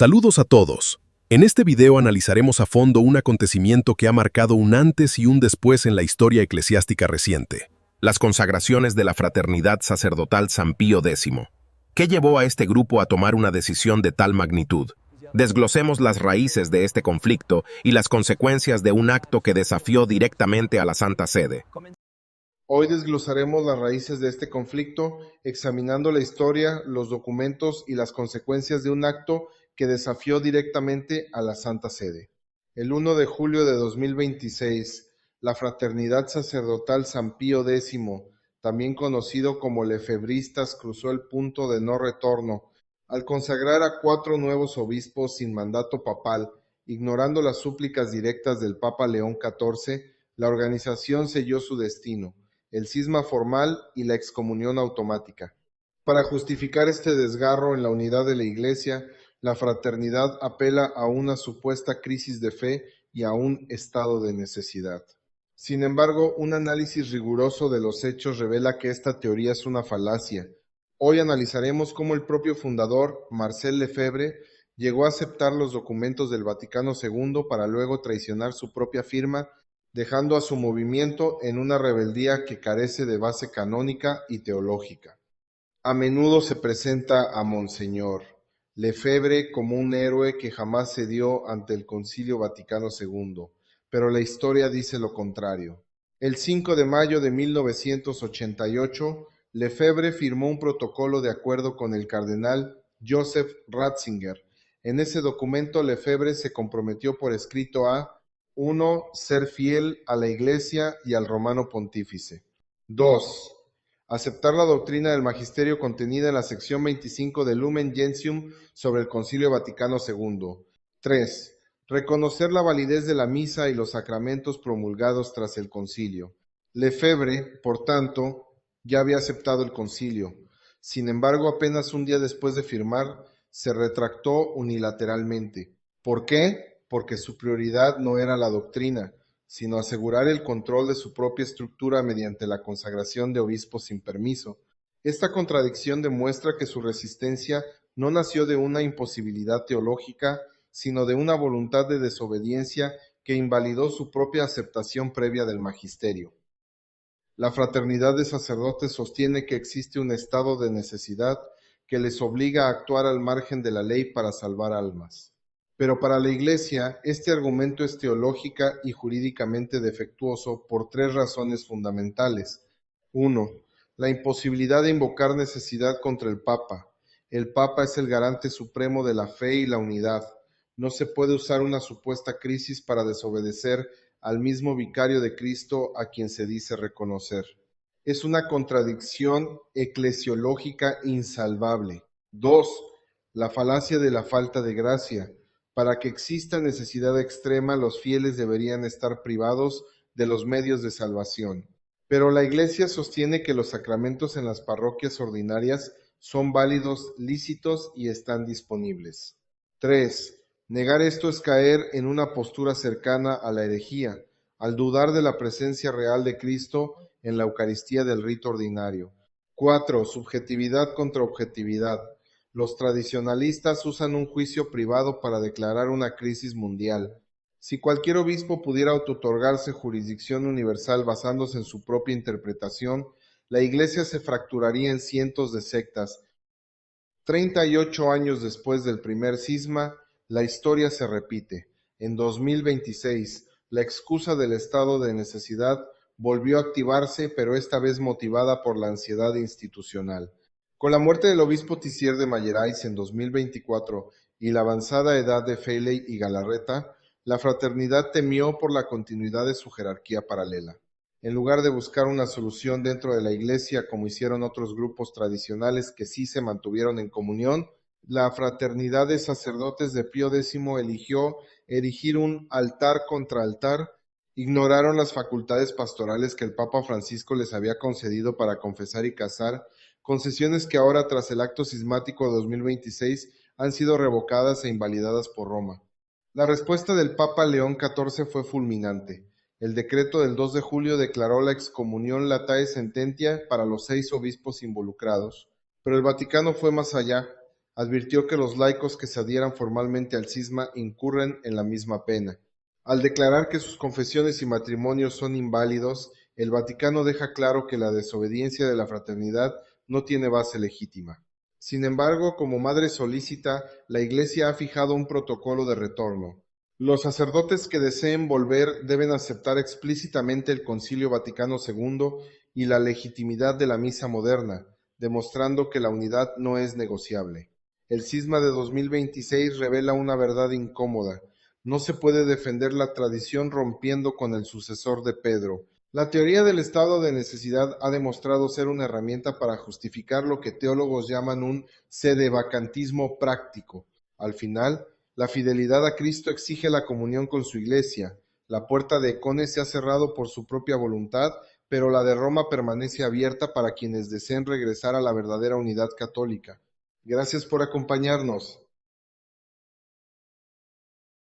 Saludos a todos. En este video analizaremos a fondo un acontecimiento que ha marcado un antes y un después en la historia eclesiástica reciente: las consagraciones de la Fraternidad Sacerdotal San Pío X. ¿Qué llevó a este grupo a tomar una decisión de tal magnitud? Desglosemos las raíces de este conflicto y las consecuencias de un acto que desafió directamente a la Santa Sede. Hoy desglosaremos las raíces de este conflicto, examinando la historia, los documentos y las consecuencias de un acto que desafió directamente a la Santa Sede. El 1 de julio de 2026, la Fraternidad Sacerdotal San Pío X, también conocido como lefebristas, cruzó el punto de no retorno al consagrar a 4 nuevos obispos sin mandato papal. Ignorando las súplicas directas del Papa León XIV, la organización selló su destino: el cisma formal y la excomunión automática. Para justificar este desgarro en la unidad de la Iglesia, la fraternidad apela a una supuesta crisis de fe y a un estado de necesidad. Sin embargo, un análisis riguroso de los hechos revela que esta teoría es una falacia. Hoy analizaremos cómo el propio fundador, Marcel Lefebvre, llegó a aceptar los documentos del Vaticano II para luego traicionar su propia firma, dejando a su movimiento en una rebeldía que carece de base canónica y teológica. A menudo se presenta a Monseñor Lefebvre como un héroe que jamás cedió ante el Concilio Vaticano II, pero la historia dice lo contrario. El 5 de mayo de 1988, Lefebvre firmó un protocolo de acuerdo con el cardenal Joseph Ratzinger. En ese documento, Lefebvre se comprometió por escrito a: 1. Ser fiel a la Iglesia y al Romano Pontífice. 2. Aceptar la doctrina del Magisterio contenida en la sección 25 del Lumen Gentium sobre el Concilio Vaticano II. 3. Reconocer la validez de la misa y los sacramentos promulgados tras el concilio. Lefebvre, por tanto, ya había aceptado el concilio. Sin embargo, apenas un día después de firmar, se retractó unilateralmente. ¿Por qué? Porque su prioridad no era la doctrina, sino asegurar el control de su propia estructura mediante la consagración de obispos sin permiso. Esta contradicción demuestra que su resistencia no nació de una imposibilidad teológica, sino de una voluntad de desobediencia que invalidó su propia aceptación previa del magisterio. La fraternidad de sacerdotes sostiene que existe un estado de necesidad que les obliga a actuar al margen de la ley para salvar almas. Pero para la Iglesia, este argumento es teológica y jurídicamente defectuoso por 3 razones fundamentales. 1. La imposibilidad de invocar necesidad contra el Papa. El Papa es el garante supremo de la fe y la unidad. No se puede usar una supuesta crisis para desobedecer al mismo vicario de Cristo a quien se dice reconocer. Es una contradicción eclesiológica insalvable. 2. La falacia de la falta de gracia. Para que exista necesidad extrema, los fieles deberían estar privados de los medios de salvación. Pero la Iglesia sostiene que los sacramentos en las parroquias ordinarias son válidos, lícitos y están disponibles. 3. Negar esto es caer en una postura cercana a la herejía, al dudar de la presencia real de Cristo en la Eucaristía del rito ordinario. 4. Subjetividad contra objetividad. Los tradicionalistas usan un juicio privado para declarar una crisis mundial. Si cualquier obispo pudiera autootorgarse jurisdicción universal basándose en su propia interpretación, la Iglesia se fracturaría en cientos de sectas. 38 años después del primer cisma, la historia se repite. En 2026, la excusa del estado de necesidad volvió a activarse, pero esta vez motivada por la ansiedad institucional. Con la muerte del obispo Tisier de Mallerais en 2024 y la avanzada edad de Feiley y Galarreta, la fraternidad temió por la continuidad de su jerarquía paralela. En lugar de buscar una solución dentro de la Iglesia, como hicieron otros grupos tradicionales que sí se mantuvieron en comunión, la Fraternidad de Sacerdotes de Pío X eligió erigir un altar contra altar. Ignoraron las facultades pastorales que el Papa Francisco les había concedido para confesar y casar, concesiones que ahora, tras el acto cismático de 2026, han sido revocadas e invalidadas por Roma. La respuesta del Papa León XIV fue fulminante. El decreto del 2 de julio declaró la excomunión latae sententia para los 6 obispos involucrados, pero el Vaticano fue más allá. advirtió que los laicos que se adhieran formalmente al cisma incurren en la misma pena. Al declarar que sus confesiones y matrimonios son inválidos, el Vaticano deja claro que la desobediencia de la fraternidad no tiene base legítima. Sin embargo, como madre solícita, la Iglesia ha fijado un protocolo de retorno. Los sacerdotes que deseen volver deben aceptar explícitamente el Concilio Vaticano II y la legitimidad de la misa moderna, demostrando que la unidad no es negociable. El cisma de 2026 revela una verdad incómoda. No se puede defender la tradición rompiendo con el sucesor de Pedro. La teoría del estado de necesidad ha demostrado ser una herramienta para justificar lo que teólogos llaman un sedevacantismo práctico. Al final, la fidelidad a Cristo exige la comunión con su Iglesia. La puerta de Econe se ha cerrado por su propia voluntad, pero la de Roma permanece abierta para quienes deseen regresar a la verdadera unidad católica. Gracias por acompañarnos.